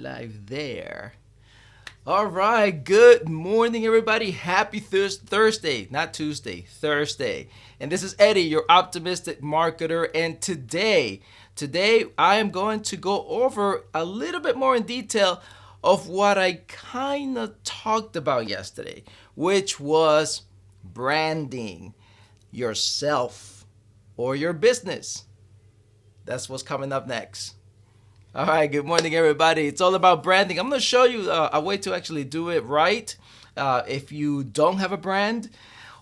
live there. All right, good morning, everybody. Happy Thursday, not Tuesday, Thursday. And this is Eddie, your optimistic marketer. And today I am going to go over a little bit more in detail of what I kind of talked about yesterday, which was branding yourself or your business. That's what's coming up next. All right, good morning, everybody. It's all about branding. I'm going to show you a way to actually do it right. If you don't have a brand,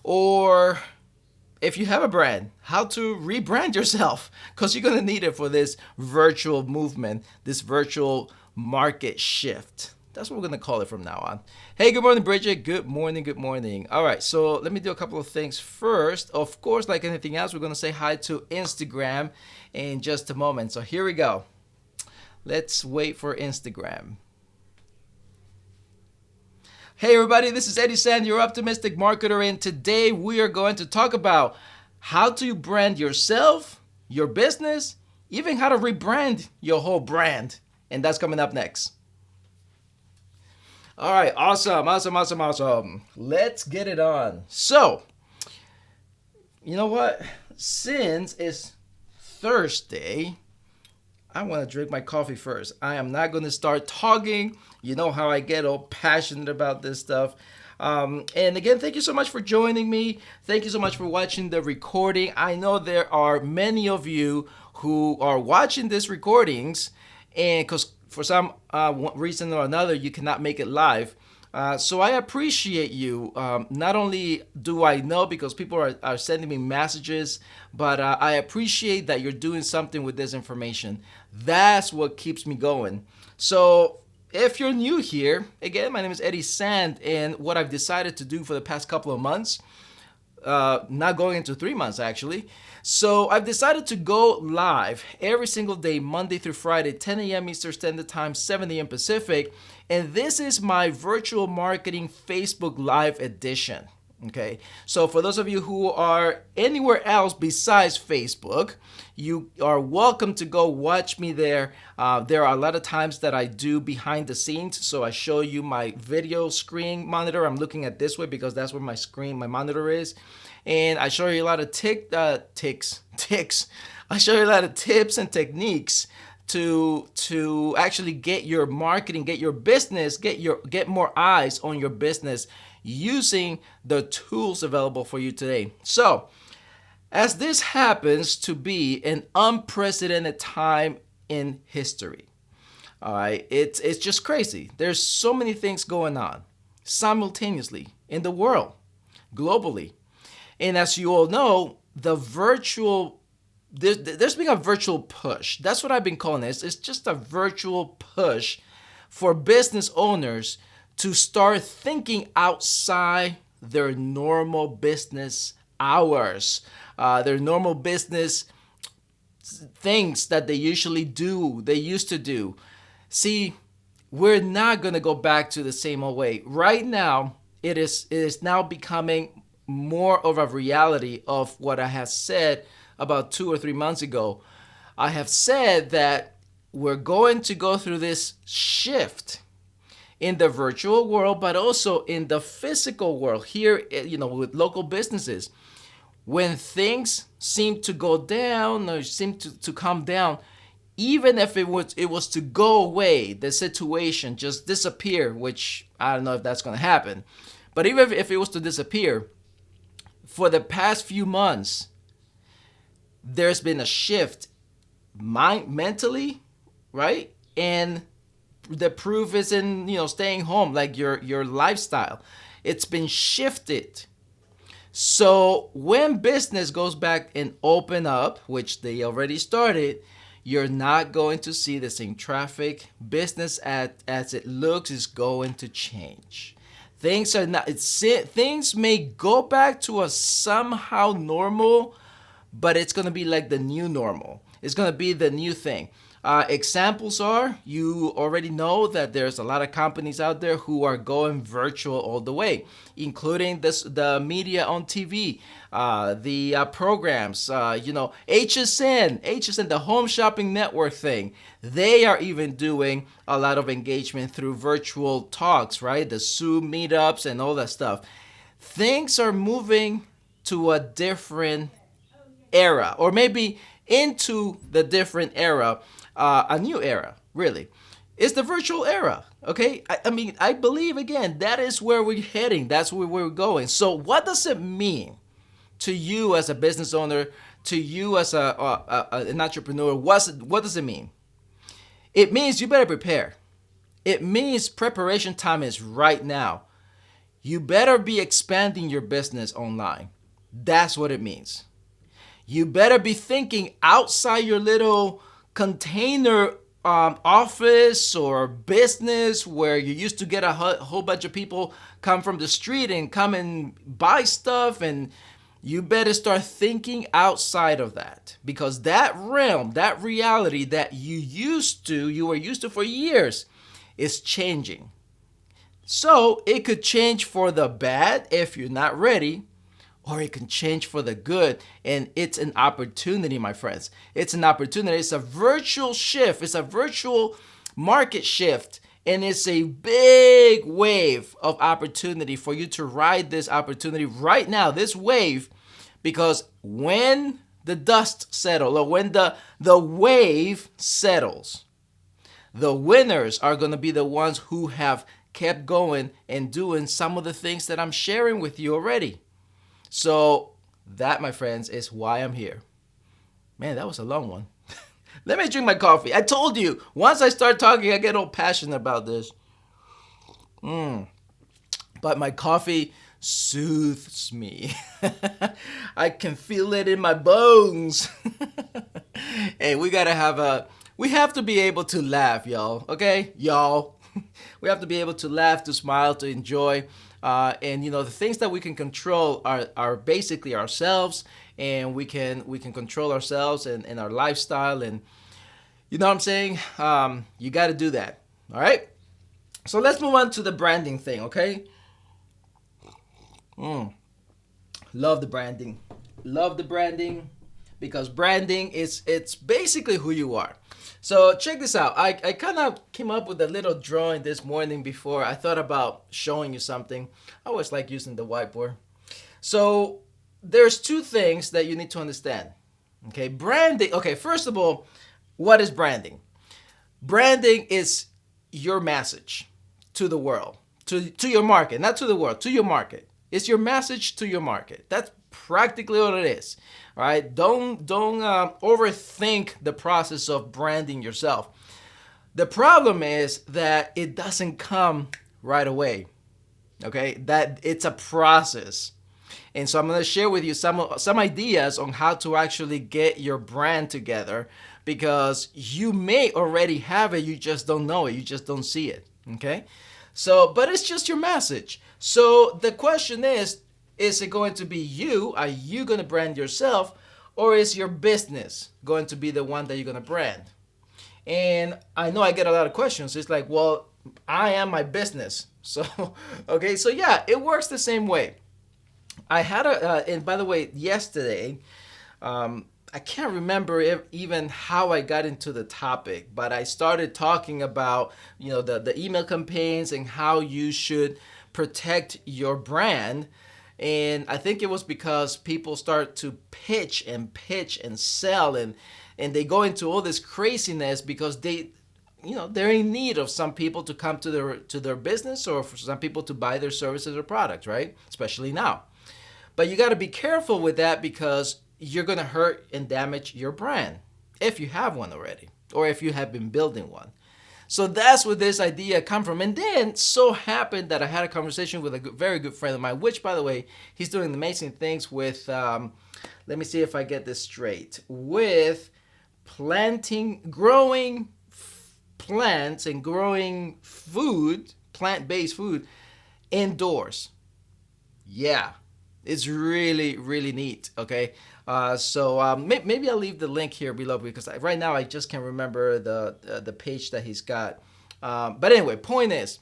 or if you have a brand, how to rebrand yourself, because you're going to need it for this virtual movement, this virtual market shift. That's what we're going to call it from now on. Hey, good morning, Bridget. Good morning, good morning. All right, so let me do a couple of things first. Of course, like anything else, we're going to say hi to Instagram in just a moment. So here we go. Let's wait for Instagram. Hey everybody, this is Eddie Sand, your optimistic marketer, and today we are going to talk about how to brand yourself, your business, even how to rebrand your whole brand. And that's coming up next. All right, awesome. Let's get it on. So, you know what? Since it's Thursday, I want to drink my coffee first. I am not going to start talking. You know how I get all passionate about this stuff. And again, thank you so much for joining me. Thank you so much for watching the recording. I know there are many of you who are watching these recordings, and because for some reason or another, you cannot make it live. So I appreciate you. Not only do I know because people are sending me messages, but I appreciate that you're doing something with this information. That's what keeps me going. So if you're new here, again, my name is Eddie Sand, and what I've decided to do for the past couple of months, not going into 3 months actually. So I've decided to go live every single day, Monday through Friday, 10 a.m. Eastern Standard Time, 7 a.m. Pacific. And this is my virtual marketing Facebook Live edition. Okay, so for those of you who are anywhere else besides Facebook, you are welcome to go watch me there. There are a lot of times that I do behind the scenes. So I show you my video screen monitor. I'm looking at this way because that's where my monitor is. And I show you a lot of ticks. I show you a lot of tips and techniques to actually get your marketing, get your business, get more eyes on your business using the tools available for you today. So, as this happens to be an unprecedented time in history, all right, it's just crazy. There's so many things going on simultaneously in the world, globally. And as you all know, there's been a virtual push. That's what I've been calling it. It's just a virtual push for business owners to start thinking outside their normal business hours, their normal business things that they used to do. See, we're not going to go back to the same old way. Right now, it is now becoming more of a reality of what I have said about 2 or 3 months ago. I have said that we're going to go through this shift in the virtual world, but also in the physical world here, with local businesses. When things seem to go down or seem to come down, even if it was to go away, the situation just disappear, which I don't know if that's going to happen. But even if it was to disappear, for the past few months, there's been a shift mentally, right? And the proof is in, staying home, like your lifestyle. It's been shifted. So when business goes back and open up, which they already started, you're not going to see the same traffic. Business as it looks is going to change. Things may go back to a somehow normal, but it's going to be like the new normal. It's going to be the new thing. Examples are, you already know that there's a lot of companies out there who are going virtual all the way, including the media on TV, the programs, HSN, the Home Shopping Network thing. They are even doing a lot of engagement through virtual talks, right? The Zoom meetups and all that stuff. Things are moving to a different era, or maybe into the different era, a new era, really. It's the virtual era, okay? I mean, I believe, again, that is where we're heading. That's where we're going. So what does it mean to you as a business owner, to you as an entrepreneur? What does it mean? It means you better prepare. It means preparation time is right now. You better be expanding your business online. That's what it means. You better be thinking outside your little container office or business where you used to get a whole bunch of people come from the street and come and buy stuff. And you better start thinking outside of that, because that realm, that reality that you were used to for years, is changing. So it could change for the bad if you're not ready, or it can change for the good. And it's an opportunity, my friends. It's an opportunity. It's a virtual shift. It's a virtual market shift. And it's a big wave of opportunity for you to ride this opportunity right now, this wave, because when the dust settles, or when the wave settles, the winners are going to be the ones who have kept going and doing some of the things that I'm sharing with you already. So that, my friends, is why I'm here. Man, that was a long one. Let me drink my coffee. I told you, once I start talking, I get all passionate about this. But my coffee soothes me. I can feel it in my bones. Hey, we have to be able to laugh, y'all. Okay, y'all. We have to be able to laugh, to smile, to enjoy. And the things that we can control are basically ourselves, and we can control ourselves and our lifestyle, and you know what I'm saying? You got to do that. All right. So let's move on to the branding thing. Okay. Love the branding. Love the branding, because branding it's basically who you are. So check this out. I kind of came up with a little drawing this morning before I thought about showing you something. I always like using the whiteboard. So there's two things that you need to understand. Okay, branding. Okay, first of all, what is branding? Branding is your message to the world, to your market, not to the world, to your market. It's your message to your market. That's practically what it is. All right. Don't overthink the process of branding yourself. The problem is that it doesn't come right away. Okay, that it's a process. And so I'm going to share with you some ideas on how to actually get your brand together, because you may already have it, you just don't know it, you just don't see it. Okay, so but it's just your message. So the question is it going to be you? Are you going to brand yourself, or is your business going to be the one that you're going to brand? And I know I get a lot of questions. It's like, well, I am my business. So, okay, so yeah, it works the same way. I had and by the way, yesterday, I can't remember even how I got into the topic, but I started talking about, the email campaigns and how you should protect your brand. And I think it was because people start to pitch and sell, and they go into all this craziness because they're in need of some people to come to their business, or for some people to buy their services or products, right? Especially now. But you got to be careful with that, because you're going to hurt and damage your brand if you have one already, or if you have been building one. So that's where this idea come from. And then so happened that I had a conversation with a very good friend of mine, which, by the way, he's doing amazing things with, let me see if I get this straight, with growing plants and growing food, plant-based food, indoors. Yeah, It's really, really neat. Okay. Maybe I'll leave the link here below because right now I just can't remember the page that he's got. But anyway, point is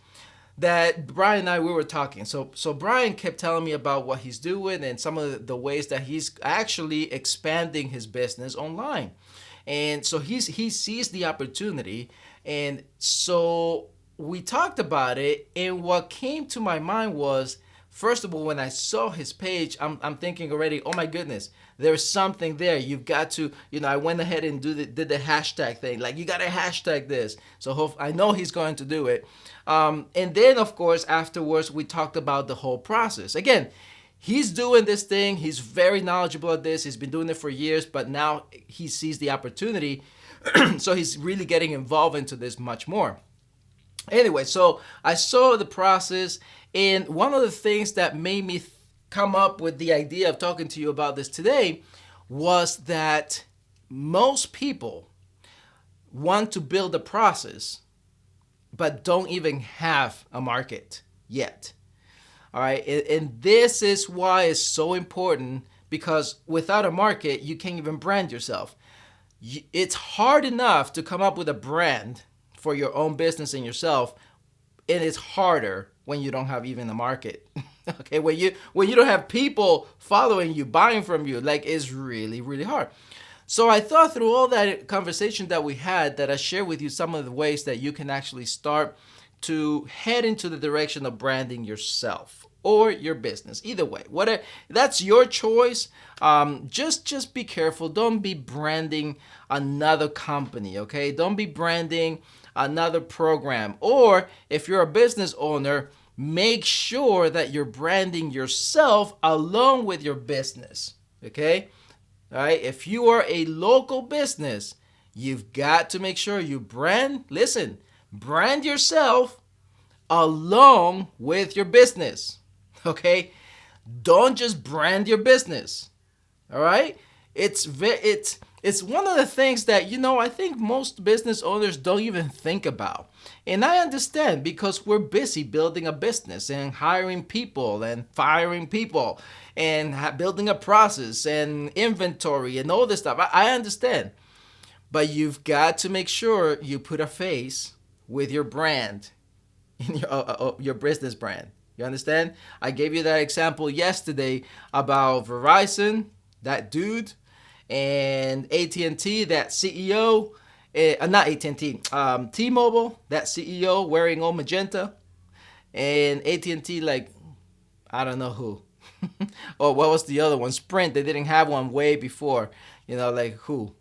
that Brian and I, we were talking. So Brian kept telling me about what he's doing and some of the ways that he's actually expanding his business online. And so he sees the opportunity. And so we talked about it. And what came to my mind was, first of all, when I saw his page, I'm thinking already, oh my goodness, there's something there. You've got to, I went ahead and did the hashtag thing. Like, you got to hashtag this. So I know he's going to do it. And then, of course, afterwards, we talked about the whole process. Again, he's doing this thing. He's very knowledgeable at this. He's been doing it for years, but now he sees the opportunity. So he's really getting involved into this much more. Anyway, so I saw the process, and one of the things that made me come up with the idea of talking to you about this today was that most people want to build a process but don't even have a market yet. All right, and this is why it's so important, because without a market, you can't even brand yourself. It's hard enough to come up with a brand for your own business and yourself, and it's harder when you don't have even a market. Okay, when you don't have people following you, buying from you, like, it's really, really hard. So I thought through all that conversation that we had, that I share with you some of the ways that you can actually start to head into the direction of branding yourself or your business. Either way, whatever, that's your choice. Just be careful. Don't be branding another company, okay? Don't be branding another program. Or if you're a business owner, make sure that you're branding yourself along with your business, okay? All right, if you are a local business, you've got to make sure you brand yourself along with your business, okay? Don't just brand your business, all right? It's one of the things that, I think most business owners don't even think about. And I understand, because we're busy building a business and hiring people and firing people and building a process and inventory and all this stuff. I understand. But you've got to make sure you put a face with your brand, in your business brand. You understand? I gave you that example yesterday about Verizon, that dude, and AT&T, that CEO. Not AT&T, T-Mobile, that CEO wearing all magenta, and AT&T, like, I don't know who. Or what was the other one? Sprint, they didn't have one way before, like who?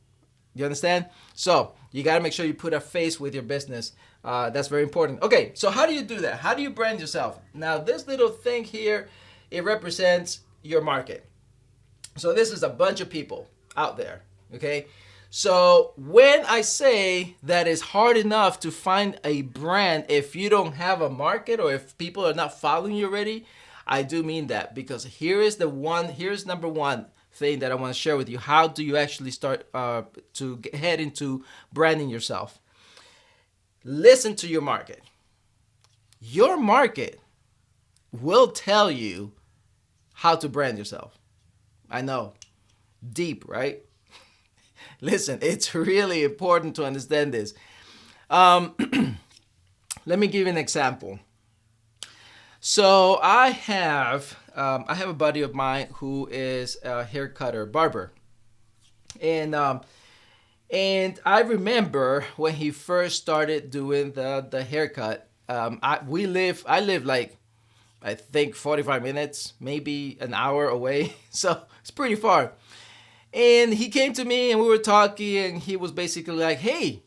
You understand? So you got to make sure you put a face with your business. That's very important. Okay, so how do you do that? How do you brand yourself? Now, this little thing here, it represents your market. So this is a bunch of people out there, okay? So when I say that it's hard enough to find a brand if you don't have a market, or if people are not following you already, I do mean that, because here's number one thing that I want to share with you. How do you actually start to head into branding yourself? Listen to your market. Your market will tell you how to brand yourself. I know, deep, right? Listen, it's really important to understand this. Let me give you an example. So I have a buddy of mine who is a hair cutter, barber, and I remember when he first started doing the haircut. I live like, I think 45 minutes, maybe an hour away, so it's pretty far. And he came to me and we were talking, and he was basically like, hey,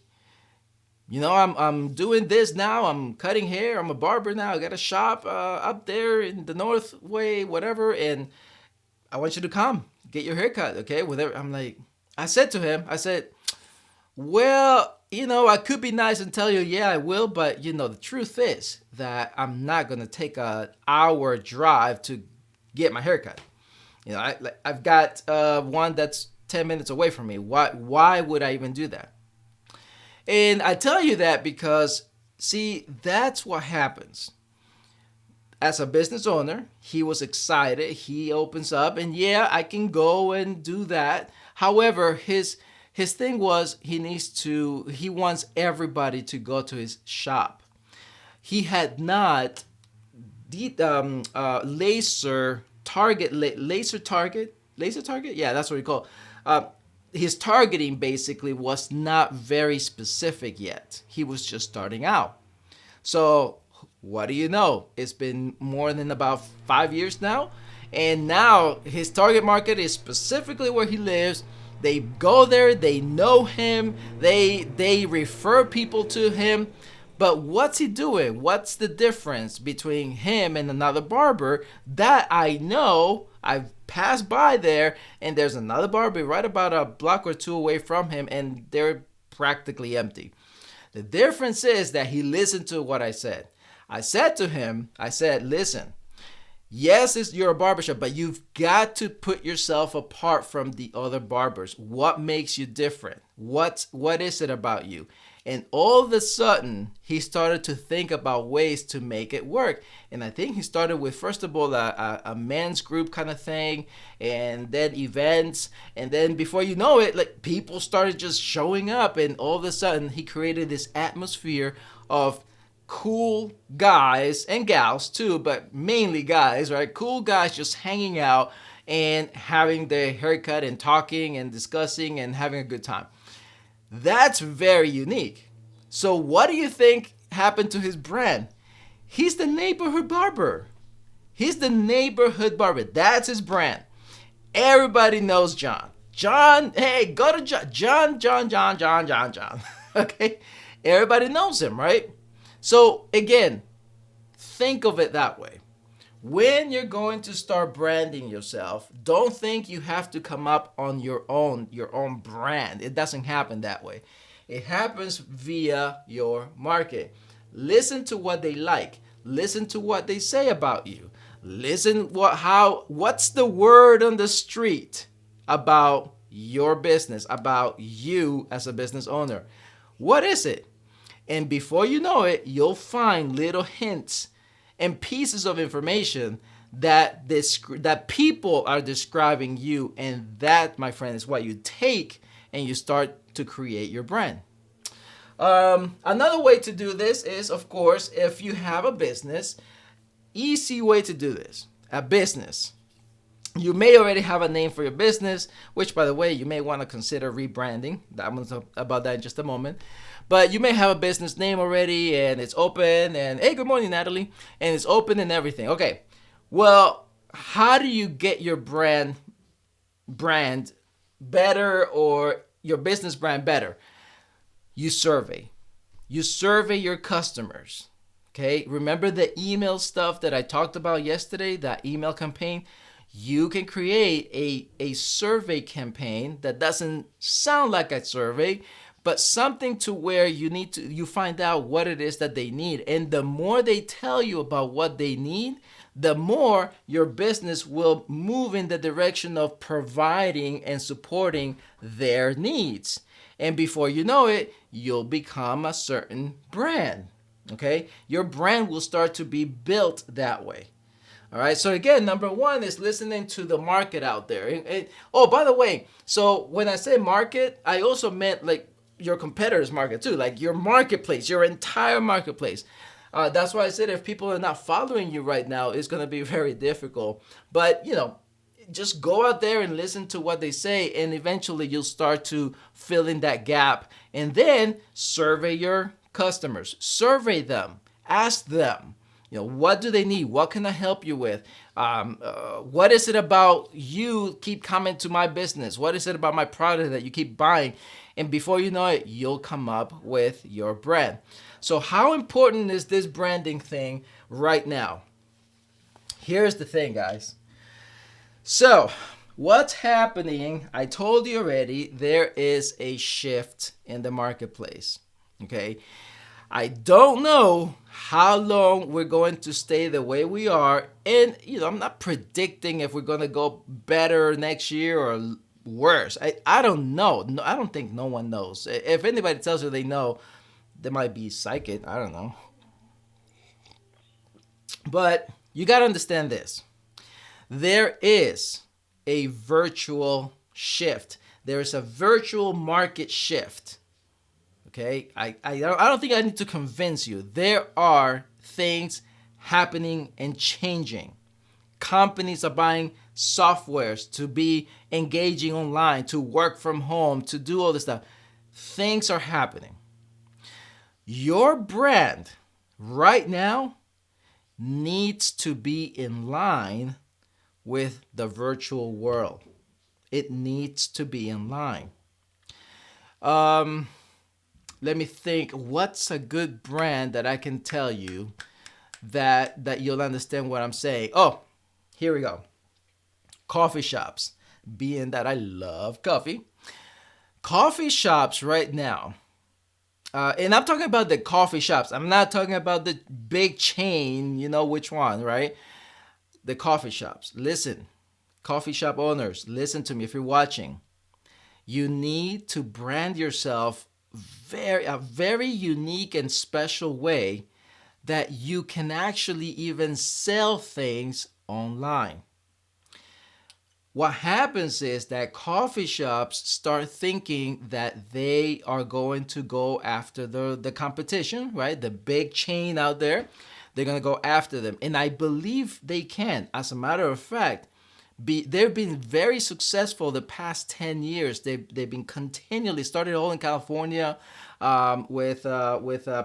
I'm doing this now. I'm cutting hair. I'm a barber now. I got a shop up there in the North Way, whatever. And I want you to come get your haircut, okay? Whatever. I said to him, well, I could be nice and tell you, yeah, I will. But, the truth is that I'm not going to take an hour drive to get my haircut. I've got one that's 10 minutes away from me. Why would I even do that? And I tell you that because, see, that's what happens. as a business owner, he was excited. He opens up, and yeah, I can go and do that. However, his thing was he wants everybody to go to his shop. He had not laser target. Yeah, that's what we call. His targeting basically was not very specific yet. He was just starting out. So what do you know? It's been more than about 5 years now, and now his target market is specifically where he lives. They go there, they know him, they refer people to him. But what's he doing? What's the difference between him and another barber that I know? I've passed by there, and there's another barber right about a block or two away from him, and they're practically empty. The difference is that he listened to what I said. I said to him, listen, yes, you're a barbershop, but you've got to put yourself apart from the other barbers. What makes you different? What is it about you? And all of a sudden, he started to think about ways to make it work. And I think he started with, first of all, a men's group kind of thing, and then events. And then before you know it, like, people started just showing up. And all of a sudden, he created this atmosphere of cool guys and gals too, but mainly guys, right? Cool guys just hanging out and having their haircut and talking and discussing and having a good time. That's very unique. So what do you think happened to his brand? He's the neighborhood barber. He's the neighborhood barber. That's his brand. Everybody knows John. John, hey, go to John. John. Okay? Everybody knows him, right? So again, think of it that way. When you're going to start branding yourself, don't think you have to come up on your own brand. It doesn't happen that way. It happens via your market. Listen to what they like. Listen to what they say about you. Listen what's the word on the street about your business, about you as a business owner. What is it? And before you know it, you'll find little hints and pieces of information that people are describing you, and that, my friend, is what you take and you start to create your brand. Another way to do this is, of course, if you have a business, easy way to do this, a business. You may already have a name for your business, which, by the way, you may want to consider rebranding. I'm going to talk about that in just a moment. But you may have a business name already, and it's open, and hey, good morning, Natalie, and it's open and everything. Okay, well, how do you get your brand better, or your business brand better? You survey your customers. Okay, remember the email stuff that I talked about yesterday, that email campaign? You can create a survey campaign that doesn't sound like a survey, but something to where you find out what it is that they need. And the more they tell you about what they need, the more your business will move in the direction of providing and supporting their needs. And before you know it, you'll become a certain brand. Okay? Your brand will start to be built that way. All right. So again, number one is listening to the market out there. Oh, by the way, so when I say market, I also meant like your competitors' market too, like your marketplace, your entire marketplace. That's why I said if people are not following you right now, it's going to be very difficult. But, just go out there and listen to what they say, and eventually you'll start to fill in that gap. And then survey your customers. Survey them. Ask them. What do they need? What can I help you with? What is it about you keep coming to my business? What is it about my product that you keep buying? And before you know it, you'll come up with your brand. So how important is this branding thing right now? Here's the thing, guys. So what's happening? I told you already, there is a shift in the marketplace. Okay. I don't know how long we're going to stay the way we are. And, I'm not predicting if we're going to go better next year or worse. I don't know. No, I don't think no one knows. If anybody tells you they know, they might be psychic. I don't know. But You got to understand this. There is a virtual shift. There is a virtual market shift. Okay, I don't think I need to convince you. There are things happening and changing. Companies are buying softwares to be engaging online, to work from home, to do all this stuff. Things are happening. Your brand right now needs to be in line with the virtual world. It needs to be in line. Let me think. What's a good brand that I can tell you that you'll understand what I'm saying? Oh, here we go. Coffee shops. Being that I love coffee. Coffee shops right now. And I'm talking about the coffee shops. I'm not talking about the big chain, you know which one, right? The coffee shops. Listen, coffee shop owners, listen to me if you're watching. You need to brand yourself a very unique and special way that you can actually even sell things online. What happens is that coffee shops start thinking that they are going to go after the competition, right? The big chain out there. They're going to go after them. And I believe they can. As a matter of fact, they've been very successful the past 10 years. They've been continually started all in California with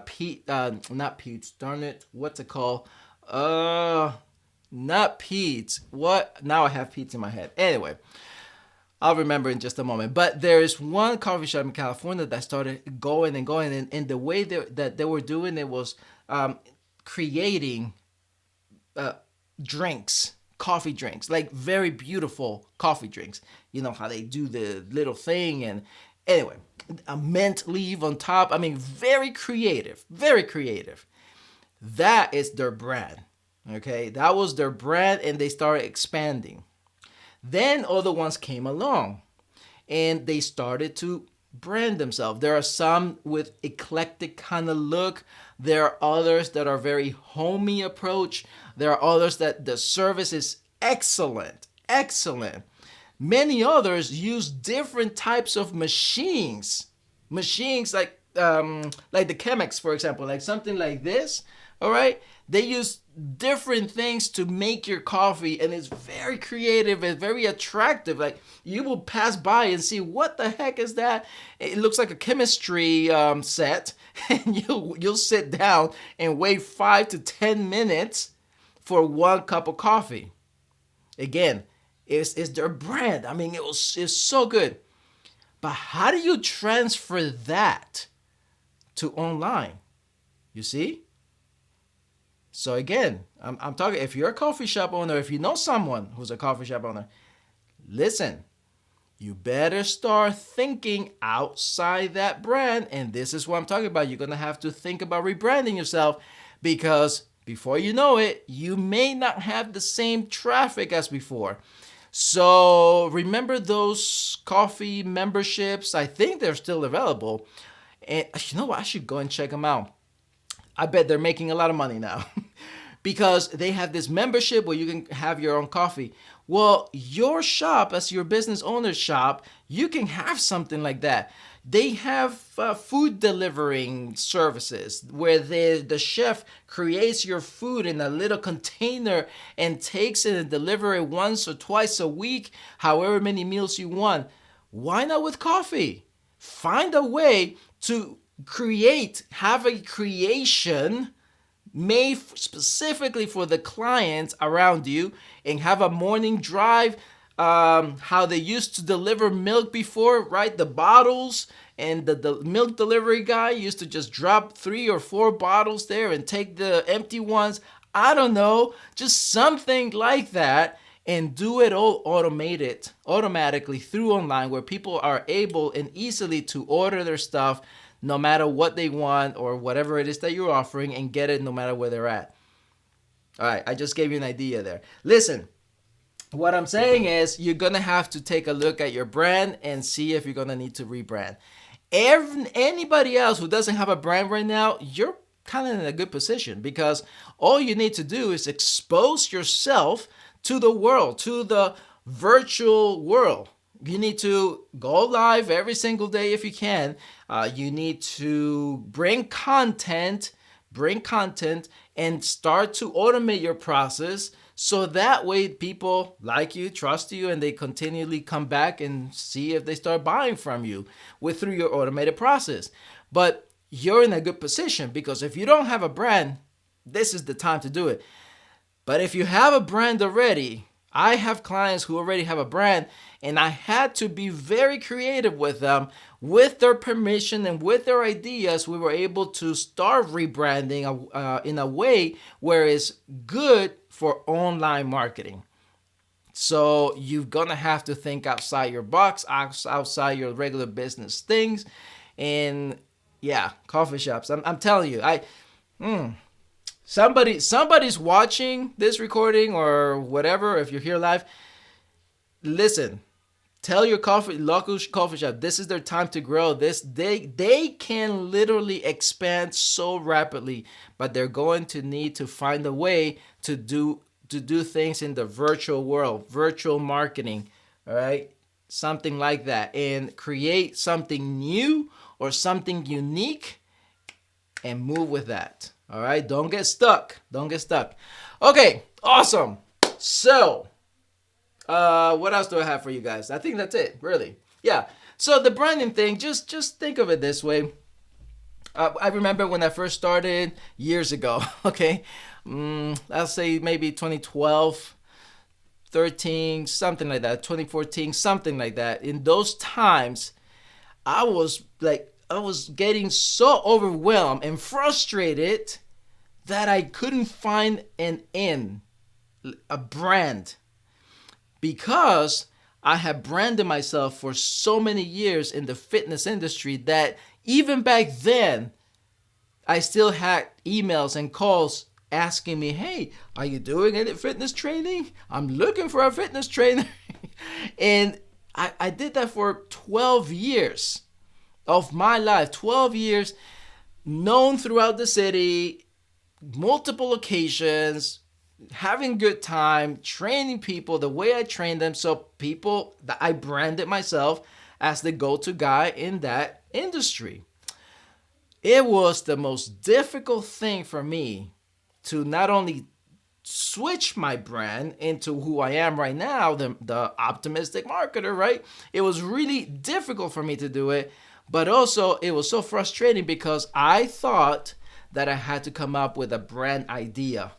Pete, not Pete's, darn it, what's it called? Not Pete's. What? Now I have Pete's in my head. Anyway, I'll remember in just a moment. But there is one coffee shop in California that started going and going, and the way that they were doing it was creating drinks. Coffee drinks, like very beautiful coffee drinks. You know how they do the little thing, and anyway, a mint leaf on top. I mean, very creative, very creative. That is their brand. Okay, that was their brand, and they started expanding. Then other ones came along, and they started to brand themselves. There are some with eclectic kind of look. There are others that are very homey approach. There are others that the service is excellent. Many others use different types of machines. Machines like the Chemex, for example, like something like this. All right, they use different things to make your coffee, and it's very creative and very attractive. Like you will pass by and see, what the heck is that? It looks like a chemistry set, and you'll sit down and wait 5 to 10 minutes for one cup of coffee. Again, it's their brand. I mean, it's so good. But how do you transfer that to online? You see? So again, I'm talking, if you're a coffee shop owner, if you know someone who's a coffee shop owner, listen, you better start thinking outside that brand. And this is what I'm talking about. You're going to have to think about rebranding yourself, because before you know it, you may not have the same traffic as before. So remember those coffee memberships? I think they're still available. And you know what? I should go and check them out. I bet they're making a lot of money now because they have this membership where you can have your own coffee. Well, your shop, as your business owner's shop, you can have something like that. They have food delivering services where the chef creates your food in a little container and takes it and delivers it once or twice a week, however many meals you want. Why not with coffee? Find a way to have a creation made specifically for the clients around you, and have a morning drive, how they used to deliver milk before, right? The bottles, and the milk delivery guy used to just drop 3 or 4 bottles there and take the empty ones. I don't know, just something like that, and do it all automatically through online, where people are able and easily to order their stuff no matter what they want or whatever it is that you're offering, and get it no matter where they're at. All right, I just gave you an idea there. Listen, what I'm saying is you're going to have to take a look at your brand and see if you're going to need to rebrand. Anybody else who doesn't have a brand right now, you're kind of in a good position, because all you need to do is expose yourself to the world, to the virtual world. You need to go live every single day if you can. You need to bring content, and start to automate your process, so that way people like you, trust you, and they continually come back and see if they start buying from you through your automated process. But you're in a good position, because if you don't have a brand, this is the time to do it. But if you have a brand already, I have clients who already have a brand, and I had to be very creative with them. With their permission and with their ideas, we were able to start rebranding in a way where it's good for online marketing. So you're gonna have to think outside your box, outside your regular business things. And yeah, coffee shops. I'm telling you, somebody's watching this recording or whatever. If you're here live, listen. Tell your local coffee shop, this is their time to grow. They can literally expand so rapidly, but they're going to need to find a way to do things in the virtual world, virtual marketing, all right? Something like that, and create something new or something unique and move with that. All right, don't get stuck. Okay, awesome. So, what else do I have for you guys? I think that's it, really. Yeah. So the branding thing, just think of it this way. I remember when I first started years ago. Okay, I'll say maybe 2012, 13, something like that. 2014, something like that. In those times, I was getting so overwhelmed and frustrated that I couldn't find a brand, because I had branded myself for so many years in the fitness industry that even back then, I still had emails and calls asking me, hey, are you doing any fitness training? I'm looking for a fitness trainer. And I did that for 12 years of my life, 12 years, known throughout the city, multiple locations, having good time, training people the way I trained them. So people that I branded myself as the go-to guy in that industry. It was the most difficult thing for me to not only switch my brand into who I am right now, the optimistic marketer, right? It was really difficult for me to do it, but also it was so frustrating because I thought that I had to come up with a brand idea.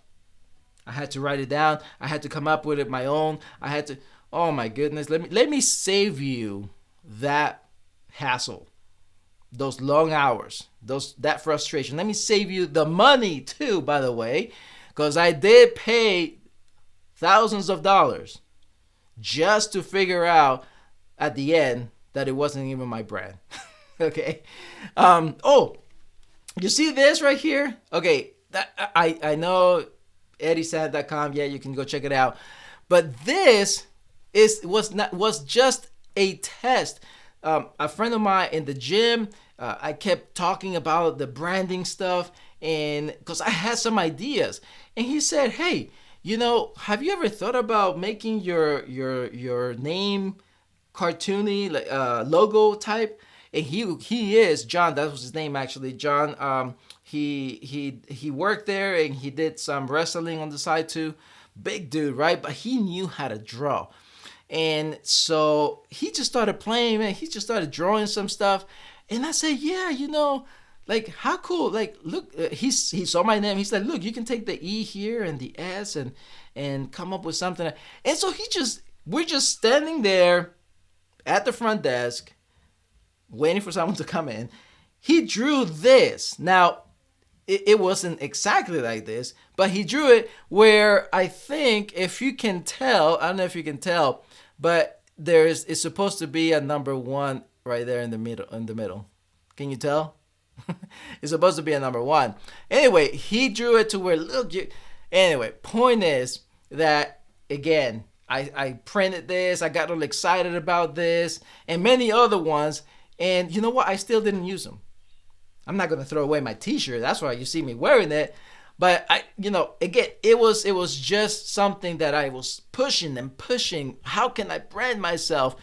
I had to write it down. I had to come up with it my own. I had to, oh my goodness, let me save you that hassle, those long hours, that frustration. Let me save you the money too, by the way, because I did pay thousands of dollars just to figure out at the end that it wasn't even my brand. Okay. Oh, you see this right here? Okay, that I know eddiesand.com. Yeah, you can go check it out. But this was just a test. A friend of mine in the gym, I kept talking about the branding stuff, and because I had some ideas, and he said, "Hey, have you ever thought about making your name cartoony, like logo type?" And he is John. That was his name actually, John. He worked there and he did some wrestling on the side too. Big dude, right? But he knew how to draw. And so he just started playing, man. He just started drawing some stuff. And I said, yeah, like how cool. Like, look, he saw my name. He's like, look, you can take the E here and the S and come up with something. And so we're just standing there at the front desk waiting for someone to come in. He drew this. Now, it wasn't exactly like this, but he drew it where I think, if you can tell, I don't know if you can tell, but it's supposed to be a number 1 right there in the middle. Can you tell? It's supposed to be a number 1. Anyway, he drew it to where, look, anyway, point is that, again, I printed this, I got all excited about this, and many other ones, and you know what? I still didn't use them. I'm not gonna throw away my T-shirt. That's why you see me wearing it. But again, it was just something that I was pushing and pushing. How can I brand myself?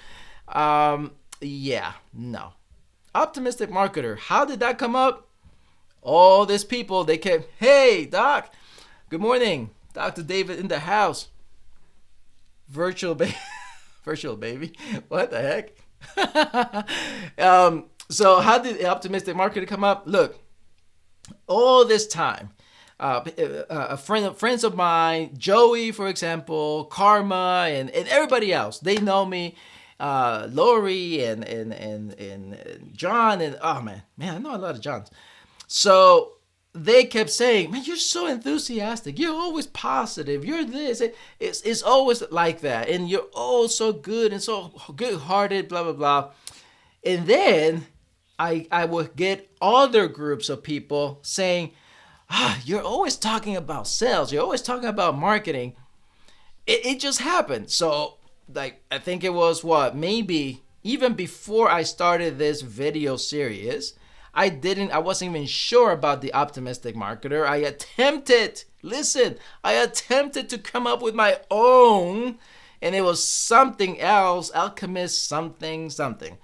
Yeah, no. Optimistic Marketer. How did that come up? All these people, they came, hey, Doc, good morning. Dr. David in the house. Virtual baby. Virtual baby. What the heck? So how did Optimistic Marketer come up? Look, all this time, friends of mine, Joey, for example, Karma, and everybody else, they know me. Lori and John, and oh man, I know a lot of Johns. So they kept saying, man, you're so enthusiastic. You're always positive. You're this. It's always like that. And you're oh so good and so good-hearted, blah, blah, blah. And then I would get other groups of people saying, you're always talking about sales. You're always talking about marketing. It just happened. So like, I think it was maybe even before I started this video series, I wasn't even sure about the Optimistic Marketer. I attempted to come up with my own, and it was something else, Alchemist something.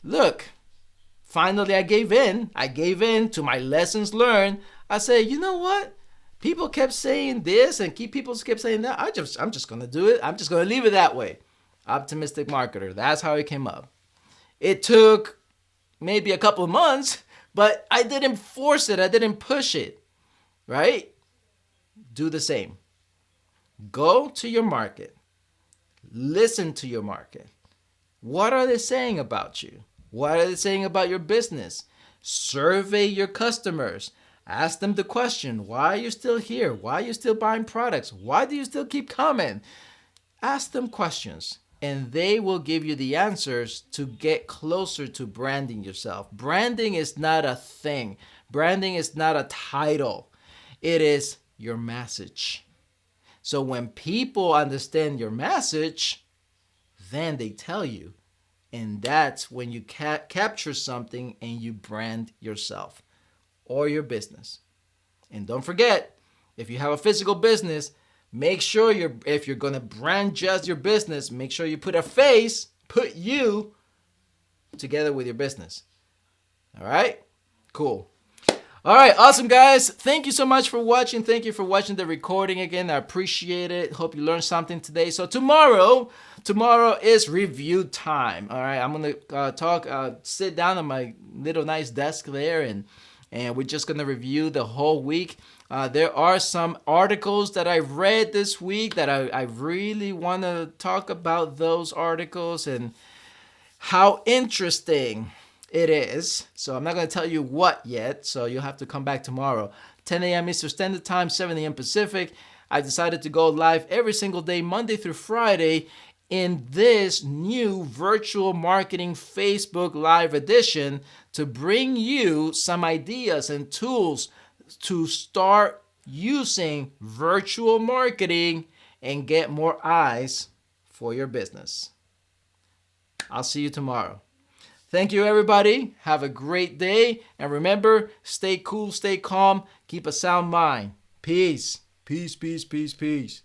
Look, finally I gave in. I gave in to my lessons learned. I said, you know what? People kept saying this and people kept saying that. I'm just going to do it. I'm just going to leave it that way. Optimistic Marketer. That's how it came up. It took maybe a couple of months, but I didn't force it. I didn't push it, right? Do the same. Go to your market. Listen to your market. What are they saying about you? What are they saying about your business? Survey your customers. Ask them the question, why are you still here? Why are you still buying products? Why do you still keep coming? Ask them questions, and they will give you the answers to get closer to branding yourself. Branding is not a thing. Branding is not a title. It is your message. So when people understand your message, then they tell you. And that's when you capture something and you brand yourself or your business. And don't forget, if you have a physical business, make sure if you're going to brand just your business, make sure you put you together with your business. All right? Cool. All right, awesome, guys. Thank you so much for watching. Thank you for watching the recording again. I appreciate it. Hope you learned something today. So tomorrow is review time. All right, I'm going to sit down on my little nice desk there, and we're just going to review the whole week. There are some articles that I've read this week that I really want to talk about those articles and how interesting it is. So I'm not going to tell you what yet, so you'll have to come back tomorrow. 10 a.m. Eastern Standard Time, 7 a.m. Pacific. I decided to go live every single day, Monday through Friday, in this new virtual marketing Facebook Live edition to bring you some ideas and tools to start using virtual marketing and get more eyes for your business. I'll see you tomorrow. Thank you, everybody. Have a great day. And remember, stay cool, stay calm, keep a sound mind. Peace. Peace, peace, peace, peace.